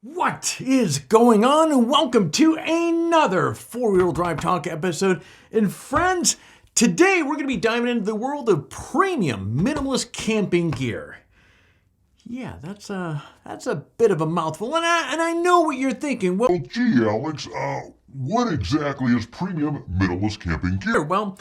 What is going on? And welcome to another four-wheel drive talk episode. And friends, today we're going to be diving into the world of premium minimalist camping gear. Yeah, that's a bit of a mouthful, and I know what you're thinking. Well, gee, Alex, what exactly is premium minimalist camping gear? Well,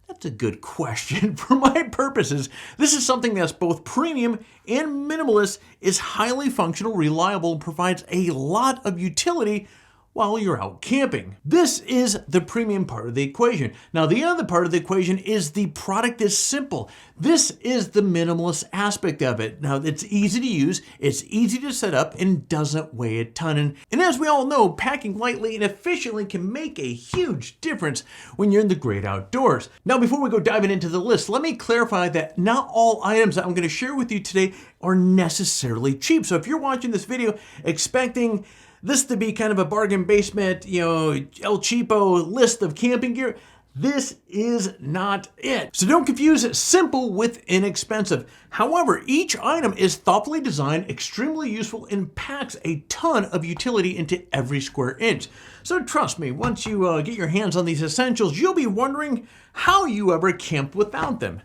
that's a good question. For my purposes, this is something that's both premium and minimalist, is highly functional, reliable, and provides a lot of utility while you're out camping. This is the premium part of the equation. Now, the other part of the equation is the product is simple. This is the minimalist aspect of it. Now, it's easy to use, it's easy to set up, and doesn't weigh a ton. And as we all know, packing lightly and efficiently can make a huge difference when you're in the great outdoors. Now, before we go diving into the list, let me clarify that not all items that I'm going to share with you today are necessarily cheap. So if you're watching this video expecting this to be kind of a bargain basement, El Cheapo list of camping gear, this is not it. So don't confuse simple with inexpensive. However, each item is thoughtfully designed, extremely useful, and packs a ton of utility into every square inch. So trust me, once you get your hands on these essentials, you'll be wondering how you ever camped without them.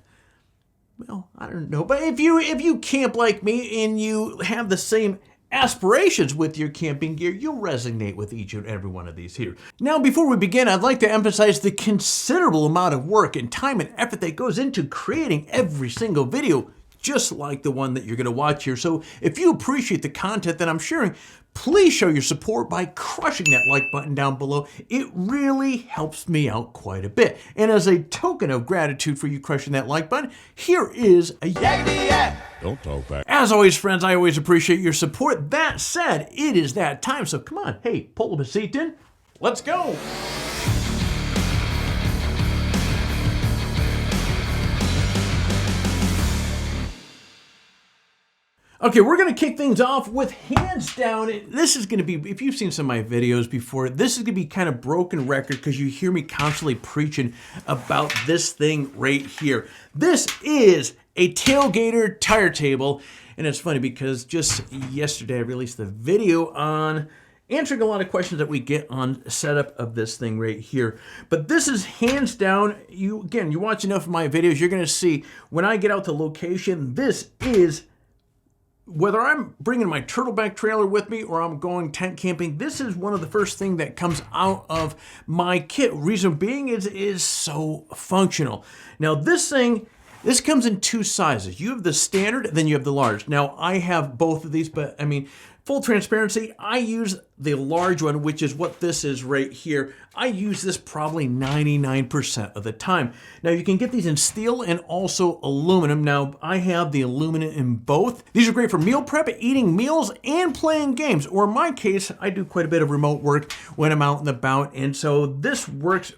Well, I don't know, but if you camp like me and you have the same aspirations with your camping gear, you'll resonate with each and every one of these here. Now, before we begin, I'd like to emphasize the considerable amount of work and time and effort that goes into creating every single video, just like the one that you're going to watch here. So if you appreciate the content that I'm sharing, please show your support by crushing that like button down below. It really helps me out quite a bit. And as a token of gratitude for you crushing that like button, here is a yakety yak. Don't talk back. As always, friends, I always appreciate your support. That said, it is that time. So come on, hey, pull up a seat in. Let's go. Okay, we're going to kick things off with hands down. This is going to be, if you've seen some of my videos before, this is going to be kind of broken record because you hear me constantly preaching about this thing right here. This is a tailgater tire table. And it's funny because just yesterday I released the video on answering a lot of questions that we get on setup of this thing right here. But this is hands down, you watch enough of my videos, you're going to see when I get out to location, this is, whether I'm bringing my turtleback trailer with me or I'm going tent camping, this is one of the first things that comes out of my kit. Reason being is so functional. Now this comes in two sizes. You have the standard, then you have the large. Now I have both of these, but I mean, full transparency, I use the large one, which is what this is right here. I use this probably 99% of the time. Now you can get these in steel and also aluminum. Now I have the aluminum in both. These are great for meal prep, eating meals, and playing games. Or in my case, I do quite a bit of remote work when I'm out and about. And so this works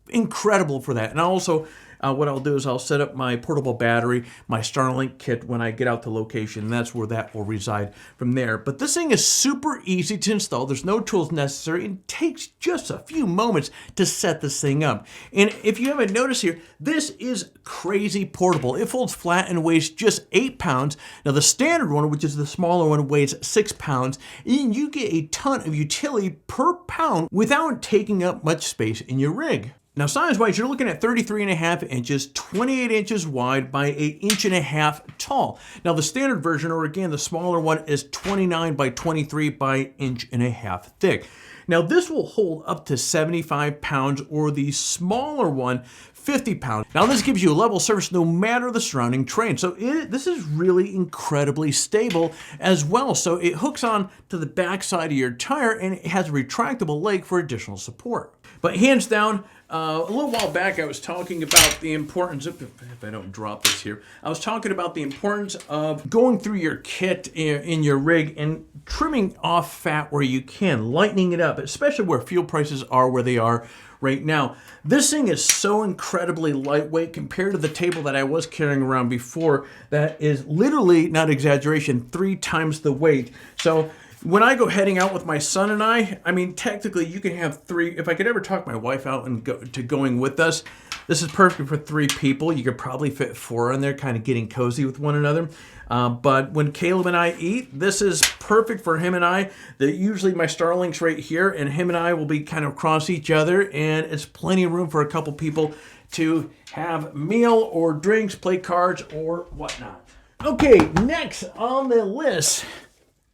incredible for that. And also, what I'll do is I'll set up my portable battery, my Starlink kit when I get out to location, and that's where that will reside from there. But this thing is super easy to install. There's no tools necessary. It takes just a few moments to set this thing up. And if you haven't noticed here, this is crazy portable. It folds flat and weighs just 8 pounds. Now the standard one, which is the smaller one, weighs 6 pounds. And you get a ton of utility per pound without taking up much space in your rig. Now size-wise, you're looking at 33.5 inches, 28 inches wide by 1.5 inches tall. Now the standard version, or again, the smaller one, is 29 by 23 by 1.5 inches thick. Now this will hold up to 75 pounds, or the smaller one, 50 pounds. Now this gives you a level surface no matter the surrounding terrain. So this is really incredibly stable as well. So it hooks on to the back side of your tire and it has a retractable leg for additional support. But hands down, a little while back I was talking about the importance of, if I don't drop this here, I was talking about the importance of going through your kit in your rig and trimming off fat where you can, lightening it up, especially where fuel prices are where they are right now. This thing is so incredibly lightweight compared to the table that I was carrying around before that is literally, not exaggeration, 3 times the weight. So when I go heading out with my son and I mean, technically you can have 3, if I could ever talk my wife out and going with us, This is perfect for 3 people. You could probably fit 4 in there, kind of getting cozy with one another. But when Caleb and I eat, this is perfect for him and I. Usually my Starlink's right here, and him and I will be kind of across each other, and it's plenty of room for a couple people to have meal or drinks, play cards, or whatnot. Okay, next on the list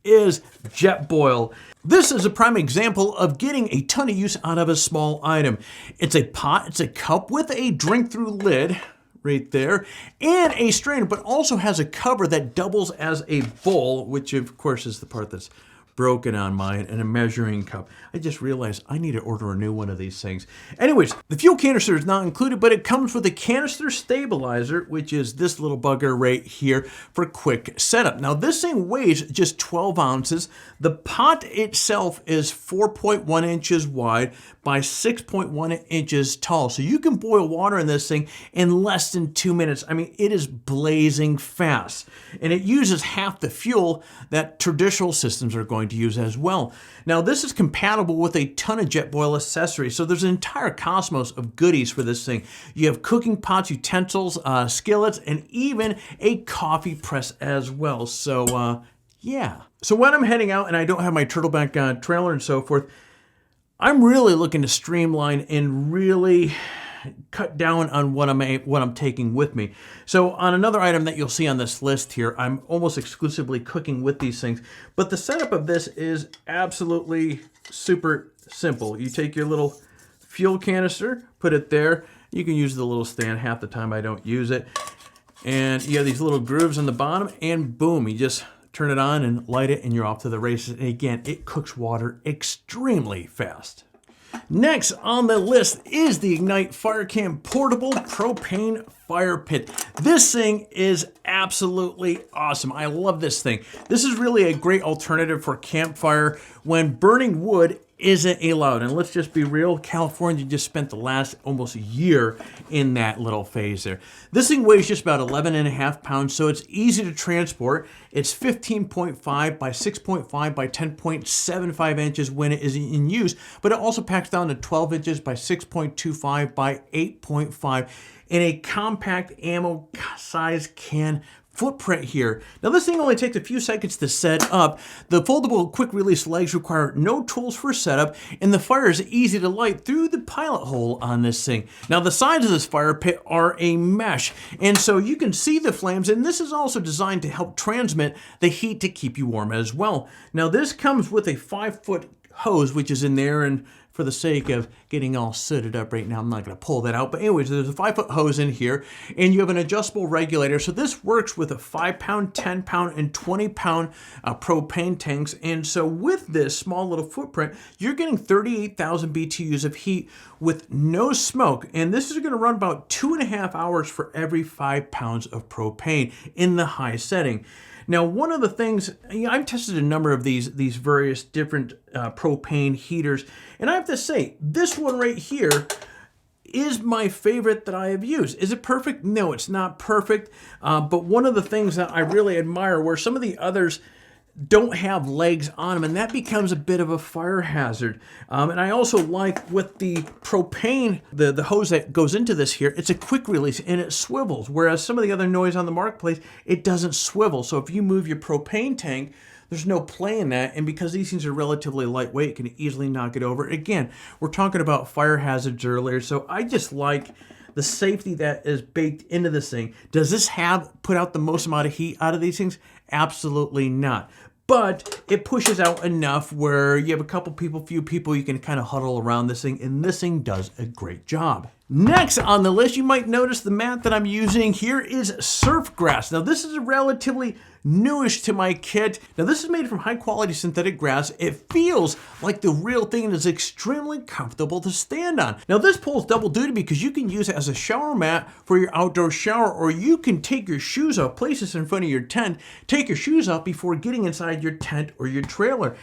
is Jetboil. This is a prime example of getting a ton of use out of a small item. It's a pot, it's a cup with a drink-through lid right there, and a strainer, but also has a cover that doubles as a bowl, which of course is the part that's broken on mine, and a measuring cup. I just realized I need to order a new one of these things. Anyways, the fuel canister is not included, but it comes with a canister stabilizer, which is this little bugger right here for quick setup. Now this thing weighs just 12 ounces. The pot itself is 4.1 inches wide by 6.1 inches tall. So you can boil water in this thing in less than 2 minutes. I mean, it is blazing fast. And it uses half the fuel that traditional systems are going to use as well. Now this is compatible with a ton of Jetboil accessories, so there's an entire cosmos of goodies for this thing. You have cooking pots, utensils, skillets, and even a coffee press as well. So yeah. So when I'm heading out and I don't have my turtleback trailer and so forth, I'm really looking to streamline and really cut down on what I'm taking with me. So on another item that you'll see on this list here, I'm almost exclusively cooking with these things, but the setup of this is absolutely super simple. You take your little fuel canister, put it there. You can use the little stand. Half the time I don't use it. And you have these little grooves on the bottom, and boom, you just turn it on and light it, and you're off to the races. And again, it cooks water extremely fast. Next on the list is the Ignite FireCam Portable Propane Fire Pit. This thing is absolutely awesome. I love this thing. This is really a great alternative for campfire when burning wood isn't allowed. And let's just be real, California just spent the last almost year in that little phase there. This thing weighs just about 11.5 pounds, so it's easy to transport. It's 15.5 by 6.5 by 10.75 inches when it is in use, but it also packs down to 12 inches by 6.25 by 8.5 in a compact ammo size can footprint here. Now this thing only takes a few seconds to set up. The foldable quick release legs require no tools for setup, and the fire is easy to light through the pilot hole on this thing. Now the sides of this fire pit are a mesh, and so you can see the flames, and this is also designed to help transmit the heat to keep you warm as well. Now this comes with a 5-foot hose, which is in there, and for the sake of getting all sooted up right now, I'm not going to pull that out. But anyways, there's a 5-foot hose in here, and you have an adjustable regulator. So this works with a 5-pound, 10-pound, and 20-pound propane tanks. And so with this small little footprint, you're getting 38,000 BTUs of heat with no smoke. And this is going to run about 2.5 hours for every 5 pounds of propane in the high setting. Now, one of the things, I've tested a number of these various different propane heaters, and I have to say, this one right here is my favorite that I have used. Is it perfect? No, it's not perfect, but one of the things that I really admire, where some of the others don't have legs on them, and that becomes a bit of a fire hazard. And I also like with the propane, the hose that goes into this here, it's a quick release and it swivels, whereas some of the other noise on the marketplace, it doesn't swivel. So if you move your propane tank, there's no play in that, and because these things are relatively lightweight, it can easily knock it over. Again, we're talking about fire hazards earlier, so I just like the safety that is baked into this thing. Does this put out the most amount of heat out of these things? Absolutely not. But it pushes out enough where you have a couple people, few people, you can kind of huddle around this thing, and this thing does a great job. Next on the list, you might notice the mat that I'm using here is Surfgrass. Now this is relatively newish to my kit. Now this is made from high quality synthetic grass. It feels like the real thing and is extremely comfortable to stand on. Now this pulls double duty because you can use it as a shower mat for your outdoor shower, or you can take your shoes off, place this in front of your tent, take your shoes off before getting inside your tent or your trailer.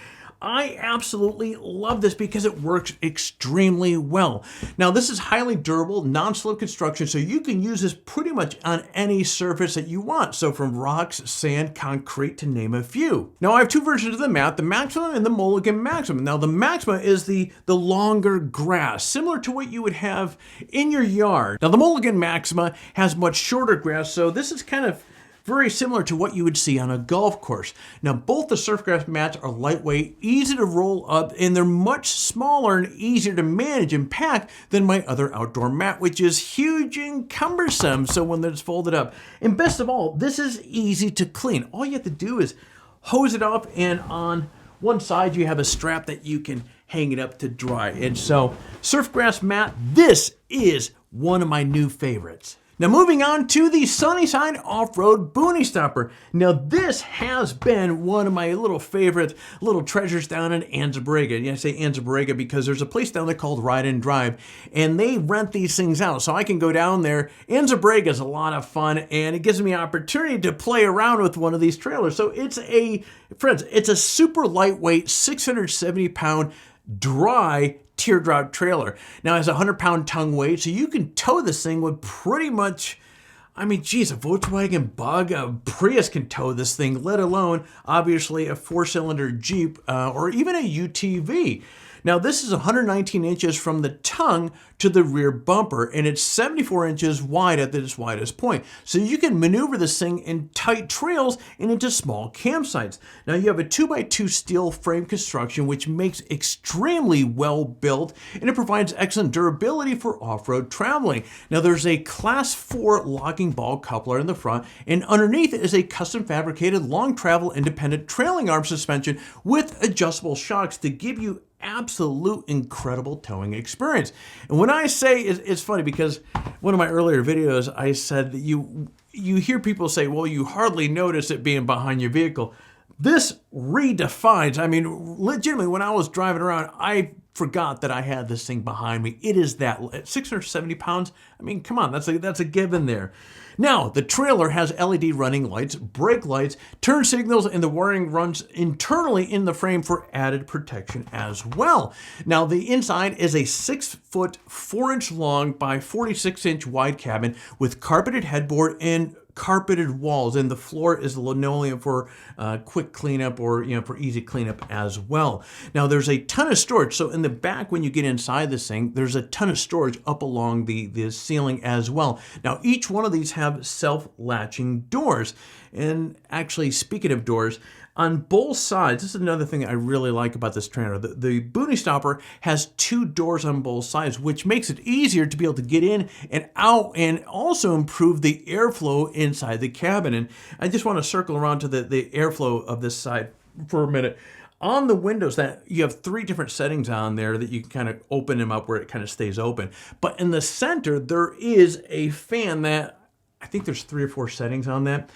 I absolutely love this because it works extremely well. Now, this is highly durable, non-slip construction, so you can use this pretty much on any surface that you want. So from rocks, sand, concrete, to name a few. Now, I have two versions of the mat, the Maxima and the Mulligan Maxima. Now, the Maxima is the longer grass, similar to what you would have in your yard. Now, the Mulligan Maxima has much shorter grass, so this is kind of very similar to what you would see on a golf course. Now, both the Surfgrass mats are lightweight, easy to roll up, and they're much smaller and easier to manage and pack than my other outdoor mat, which is huge and cumbersome, so when it's folded up. And best of all, this is easy to clean. All you have to do is hose it off, and on one side you have a strap that you can hang it up to dry. And so, Surfgrass mat, this is one of my new favorites. Now, moving on to the Sunnyside Off-Road Boonie Stopper. Now, this has been one of my little favorite little treasures down in Anza-Borrega. And I say Anza-Borrega because there's a place down there called Ride and Drive, and they rent these things out. So I can go down there. Anza-Borrega is a lot of fun, and it gives me an opportunity to play around with one of these trailers. So it's a super lightweight, 670-pound, dry teardrop trailer. Now it has a 100-pound tongue weight, so you can tow this thing with pretty much, I mean, geez, a Volkswagen Bug, a Prius can tow this thing, let alone, obviously, a 4-cylinder Jeep or even a UTV. Now, this is 119 inches from the tongue to the rear bumper, and it's 74 inches wide at its widest point. So you can maneuver this thing in tight trails and into small campsites. Now, you have a 2x2 steel frame construction, which makes extremely well built, and it provides excellent durability for off-road traveling. Now, there's a Class 4 locking ball coupler in the front, and underneath is a custom fabricated long travel independent trailing arm suspension with adjustable shocks to give you absolute incredible towing experience. And when I say, it's funny because one of my earlier videos, I said that you hear people say, well, you hardly notice it being behind your vehicle. This redefines, I mean, legitimately, when I was driving around, I forgot that I had this thing behind me. It is that, at 670 pounds, I mean, come on, that's a given there. Now, the trailer has LED running lights, brake lights, turn signals, and the wiring runs internally in the frame for added protection as well. Now, the inside is a 6-foot, 4-inch long by 46-inch wide cabin with carpeted headboard and carpeted walls, and the floor is linoleum for quick cleanup or for easy cleanup as well. Now there's a ton of storage, so in the back when you get inside this thing, there's a ton of storage up along the ceiling as well. Now each one of these have self-latching doors, and actually speaking of doors, on both sides, this is another thing I really like about this trailer. The Boonie Stopper has 2 doors on both sides, which makes it easier to be able to get in and out and also improve the airflow inside the cabin. And I just want to circle around to the airflow of this side for a minute. On the windows, that you have 3 different settings on there that you can kind of open them up where it kind of stays open. But in the center, there is a fan that, I think there's 3 or 4 settings on that.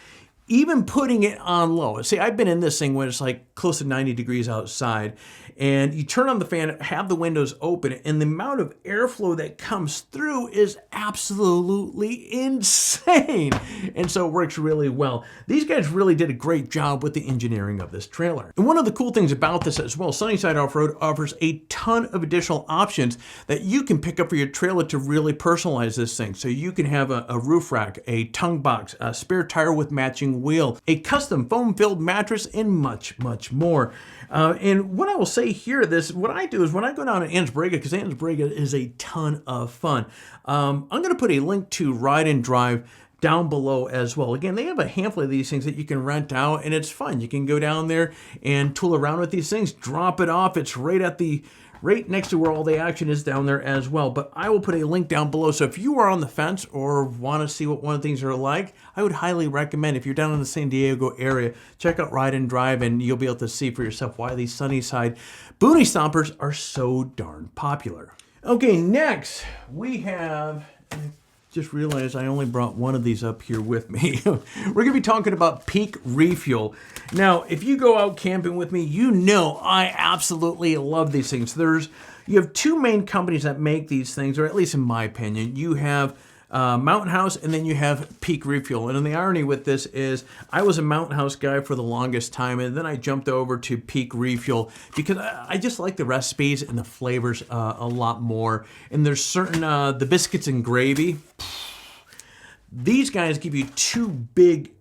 Even putting it on low. See, I've been in this thing when it's like close to 90 degrees outside, and you turn on the fan, have the windows open, and the amount of airflow that comes through is absolutely insane. And so it works really well. These guys really did a great job with the engineering of this trailer. And one of the cool things about this as well, Sunnyside Off-Road offers a ton of additional options that you can pick up for your trailer to really personalize this thing. So you can have a roof rack, a tongue box, a spare tire with matching wheel, a custom foam-filled mattress, and much, much more. And what I will say here, what I do is when I go down to Anza-Borrega, because Anza-Borrega is a ton of fun, I'm going to put a link to Ride and Drive down below as well. Again, they have a handful of these things that you can rent out, and it's fun. You can go down there and tool around with these things, drop it off. It's right next to where all the action is down there as well. But I will put a link down below. So if you are on the fence or want to see what one of the things are like, I would highly recommend, if you're down in the San Diego area, check out Ride and Drive, and you'll be able to see for yourself why these Sunnyside Boonie Stompers are so darn popular. Okay, next we have, just realized I only brought one of these up here with me. We're going to be talking about Peak Refuel. Now, if you go out camping with me, you know I absolutely love these things. You have 2 main companies that make these things, or at least in my opinion. You have Mountain House, and then you have Peak Refuel. And the irony with this is I was a Mountain House guy for the longest time, and then I jumped over to Peak Refuel because I just like the recipes and the flavors a lot more. And there's certain, the biscuits and gravy, these guys give you 2 big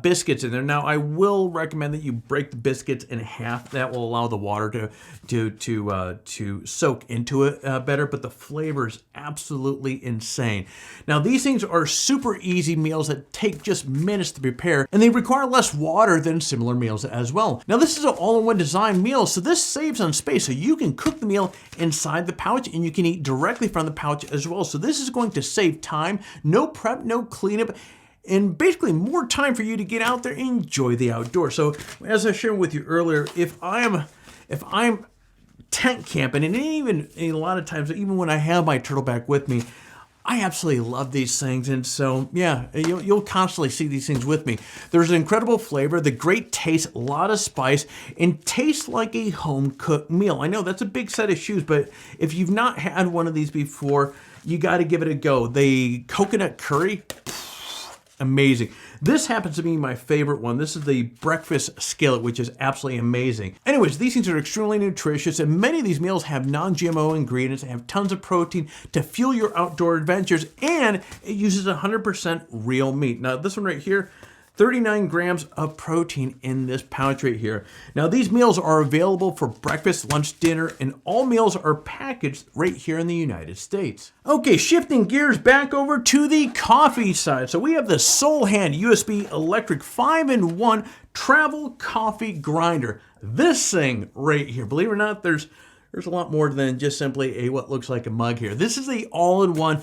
biscuits in there. Now, I will recommend that you break the biscuits in half. That will allow the water to soak into it better, but the flavor is absolutely insane. Now, these things are super easy meals that take just minutes to prepare, and they require less water than similar meals as well. Now, this is an all-in-one design meal, so this saves on space, so you can cook the meal inside the pouch, and you can eat directly from the pouch as well. So this is going to save time, no prep, no cleanup, and basically more time for you to get out there and enjoy the outdoors. So as I shared with you earlier, if I'm tent camping, and even a lot of times, even when I have my turtleback with me, I absolutely love these things. And so, yeah, you'll constantly see these things with me. There's an incredible flavor, the great taste, a lot of spice, and tastes like a home-cooked meal. I know that's a big set of shoes, but if you've not had one of these before, you got to give it a go. The coconut curry, amazing. This happens to be my favorite one. This is the breakfast skillet, which is absolutely amazing. Anyways, these things are extremely nutritious, and many of these meals have non-GMO ingredients and have tons of protein to fuel your outdoor adventures, and it uses 100% real meat. Now, this one right here, 39 grams of protein in this pouch right here. Now, these meals are available for breakfast, lunch, dinner, and all meals are packaged right here in the United States. Okay, shifting gears back over to the coffee side. So we have the Solhand USB electric 5-in-1 travel coffee grinder. This thing right here, believe it or not, there's a lot more than just simply what looks like a mug here. This is the all-in-one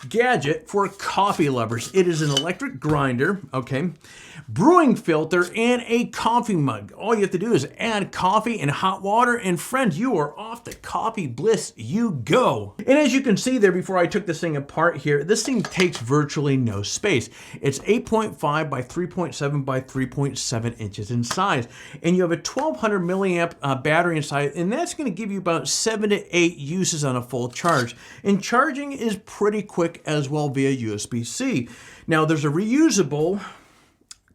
gadget for coffee lovers. It is an electric grinder, okay, brewing filter, and a coffee mug. All you have to do is add coffee and hot water, and friends, you are off to coffee bliss you go. And as you can see there, before I took this thing apart here, this thing takes virtually no space. It's 8.5 by 3.7 by 3.7 inches in size, and you have a 1200 milliamp battery inside, and that's going to give you about 7 to 8 uses on a full charge. And charging is pretty quick as well via USB-C. Now, there's a reusable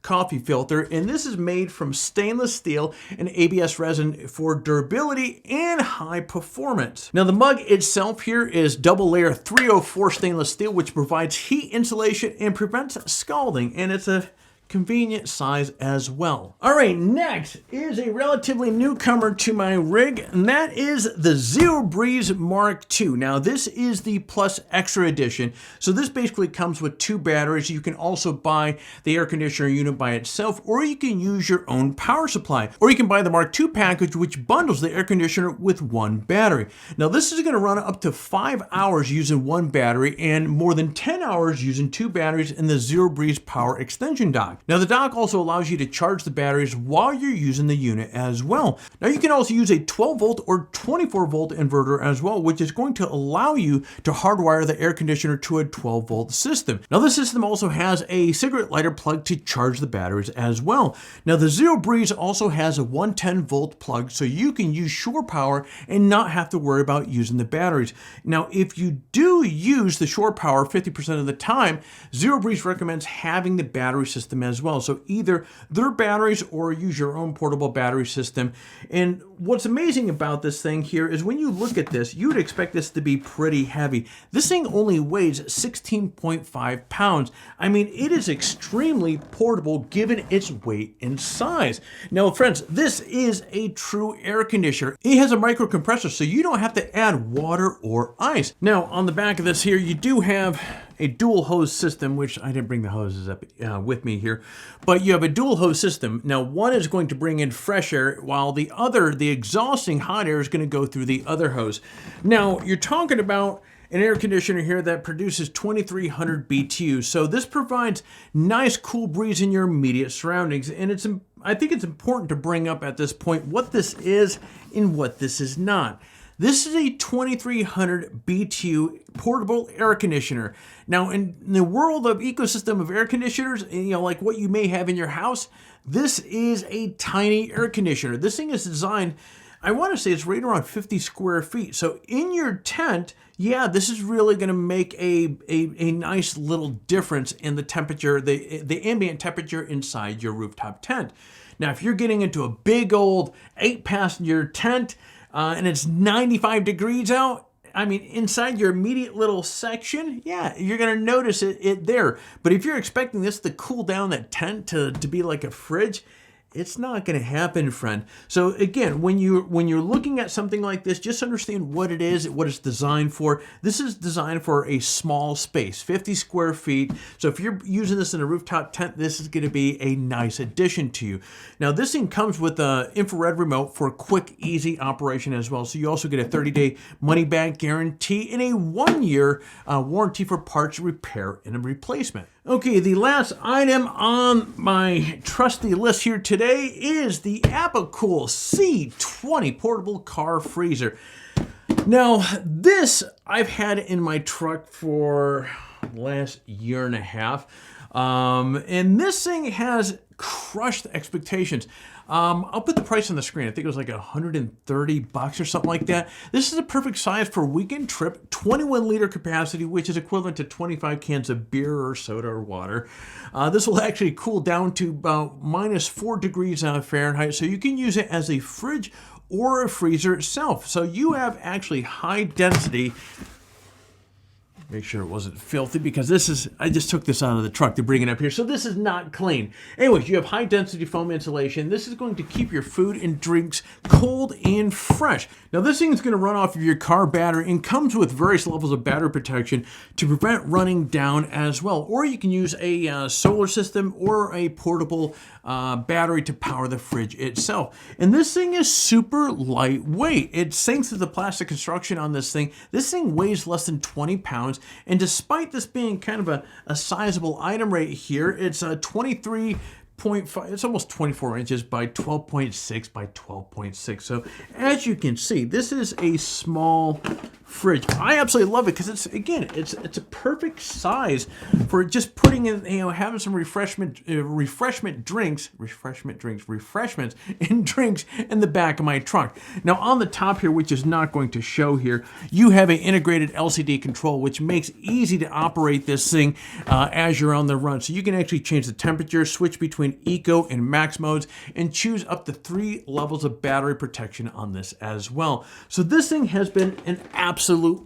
coffee filter, and this is made from stainless steel and ABS resin for durability and high performance. Now, the mug itself here is double layer 304 stainless steel, which provides heat insulation and prevents scalding, and it's a convenient size as well. All right, next is a relatively newcomer to my rig, and that is the Zero Breeze Mark II. Now, this is the Plus Extra Edition. So this basically comes with 2 batteries. You can also buy the air conditioner unit by itself, or you can use your own power supply, or you can buy the Mark II package, which bundles the air conditioner with 1 battery. Now, this is going to run up to 5 hours using 1 battery and more than 10 hours using 2 batteries in the Zero Breeze power extension dock. Now, the dock also allows you to charge the batteries while you're using the unit as well. Now, you can also use a 12 volt or 24 volt inverter as well, which is going to allow you to hardwire the air conditioner to a 12 volt system. Now, this system also has a cigarette lighter plug to charge the batteries as well. Now, the Zero Breeze also has a 110 volt plug, so you can use shore power and not have to worry about using the batteries. Now, if you do use the shore power 50% of the time, Zero Breeze recommends having the battery system as well. So either their batteries or use your own portable battery system. And what's amazing about this thing here is when you look at this, you would expect this to be pretty heavy. This thing only weighs 16.5 pounds. I mean, it is extremely portable given its weight and size. Now, friends, this is a true air conditioner. It has a micro compressor, so you don't have to add water or ice. Now, on the back of this here, you do have a dual hose system, which I didn't bring the hoses up with me here, but you have a dual hose system. Now, one is going to bring in fresh air, while the other, the exhausting hot air, is going to go through the other hose. Now, you're talking about an air conditioner here that produces 2300 BTU. So this provides nice cool breeze in your immediate surroundings. And I think it's important to bring up at this point what this is and what this is not. This is a 2300 BTU portable air conditioner. Now, in the world of ecosystem of air conditioners, like what you may have in your house, this is a tiny air conditioner. This thing is designed, I want to say it's right around 50 square feet. So in your tent, yeah, this is really going to make a nice little difference in the temperature, the ambient temperature inside your rooftop tent. Now, if you're getting into a big old 8-passenger tent and it's 95 degrees out, I mean, inside your immediate little section, yeah, you're going to notice it there. But if you're expecting this to cool down that tent to be like a fridge, it's not going to happen, friend. So again, when you're looking at something like this, just understand what it is, what it's designed for. This is designed for a small space, 50 square feet. So if you're using this in a rooftop tent, this is going to be a nice addition to you. Now, this thing comes with an infrared remote for quick, easy operation as well. So you also get a 30-day money-back guarantee and a 1-year warranty for parts repair and replacement. Okay, the last item on my trusty list here today is the Apical C20 portable car freezer. Now, this I've had in my truck for the last year and a half, and this thing has crushed expectations. I'll put the price on the screen. I think it was like $130 or something like that. This is a perfect size for a weekend trip, 21-liter capacity, which is equivalent to 25 cans of beer or soda or water. This will actually cool down to about -4 degrees Fahrenheit, so you can use it as a fridge or a freezer itself. So you have actually high density. Make sure it wasn't filthy, because I just took this out of the truck to bring it up here. So this is not clean. Anyways, you have high density foam insulation. This is going to keep your food and drinks cold and fresh. Now, this thing is going to run off of your car battery and comes with various levels of battery protection to prevent running down as well. Or you can use a solar system or a portable battery to power the fridge itself. And this thing is super lightweight. It sinks to the plastic construction on this thing. This thing weighs less than 20 pounds. And despite this being kind of a sizable item right here, it's a 23.5, it's almost 24 inches by 12.6 by 12.6. So as you can see, this is a small fridge. I absolutely love it because it's a perfect size for just putting in, having some refreshments and drinks in the back of my trunk. Now on the top here, which is not going to show here, you have an integrated LCD control, which makes it easy to operate this thing as you're on the run. So you can actually change the temperature, switch between eco and max modes, and choose up to 3 levels of battery protection on this as well. So this thing has been an absolute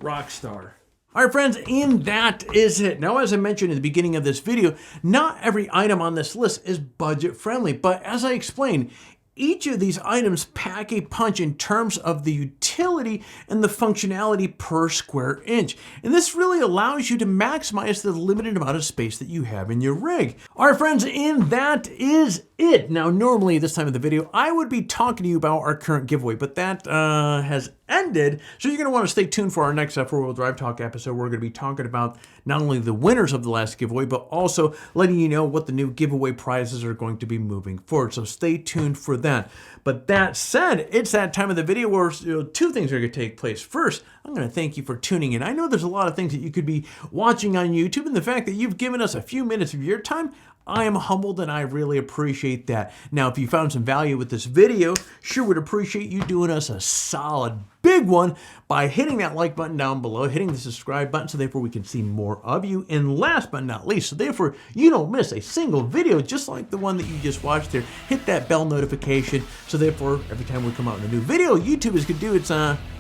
rock star. All right, friends, and that is it. Now, as I mentioned in the beginning of this video, not every item on this list is budget friendly, but as I explained, each of these items pack a punch in terms of the utility and the functionality per square inch. And this really allows you to maximize the limited amount of space that you have in your rig. All right, friends, and that is it. Now, normally at this time of the video, I would be talking to you about our current giveaway, but that has ended. So you're going to want to stay tuned for our next 4-wheel drive talk episode. We're going to be talking about not only the winners of the last giveaway, but also letting you know what the new giveaway prizes are going to be moving forward. So stay tuned for that. But that said, it's that time of the video where 2 things are going to take place. First, I'm going to thank you for tuning in. I know there's a lot of things that you could be watching on YouTube, and the fact that you've given us a few minutes of your time, I am humbled and I really appreciate that. Now, if you found some value with this video, sure would appreciate you doing us a solid big one by hitting that like button down below, hitting the subscribe button so therefore we can see more of you. And last but not least, so therefore you don't miss a single video just like the one that you just watched there, hit that bell notification so therefore every time we come out with a new video, YouTube is going to do its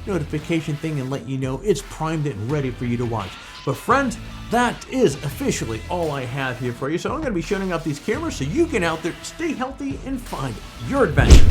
notification thing and let you know it's primed and ready for you to watch. But friends, that is officially all I have here for you. So I'm going to be shutting off these cameras so you get out there, stay healthy, and find your adventure.